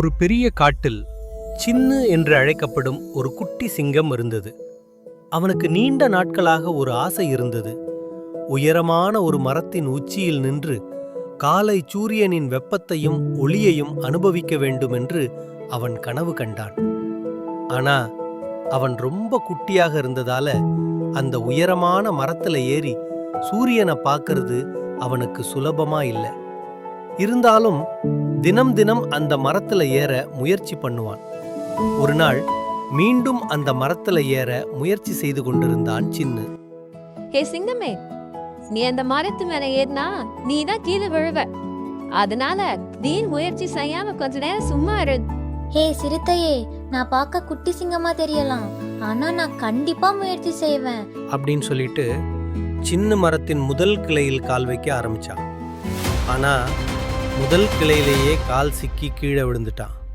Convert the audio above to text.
ஒரு பெரிய காட்டில் சின்னு என்று அழைக்கப்படும் ஒரு குட்டி சிங்கம் இருந்தது. அவனுக்கு நீண்ட நாட்களாக ஒரு ஆசை இருந்தது. உயரமான ஒரு மரத்தின் உச்சியில் நின்று காலை சூரியனின் வெப்பத்தையும் ஒளியையும் அனுபவிக்க வேண்டும் என்று அவன் கனவு கண்டான். ஆனா அவன் ரொம்ப குட்டியாக இருந்ததால அந்த உயரமான மரத்துல ஏறி சூரியனை பார்க்கறது அவனுக்கு சுலபமா இல்லை. இருந்தாலும் தினம் தினம் அந்த மரத்துல ஏற முயற்சி பண்ணுவான். ஒரு நாள் மீண்டும் அந்த மரத்துல ஏற முயற்சி செய்து கொண்டிருந்தான் சின்னு. ஹே சிங்கமே, நீ அந்த மரத்து மேல ஏறினா நீ தான் கீழே விழுவ. அதனால நீ முயற்சி செய்யாம கொஞ்ச நேரம் சும்மா இரு. ஹே சிறுத்தையே, நான் பார்க்க குட்டி சிங்கமா தெரியலாம், ஆனா நான் கண்டிப்பா முயற்சி செய்வேன் அப்படின்னு சொல்லிட்டு சின்ன மரத்தின் முதல் கிளையில் கால் வைக்க ஆரம்பிச்சான். ஆனா முதல் கிளையிலேயே கால் சிக்கி கீழே விழுந்துட்டான்.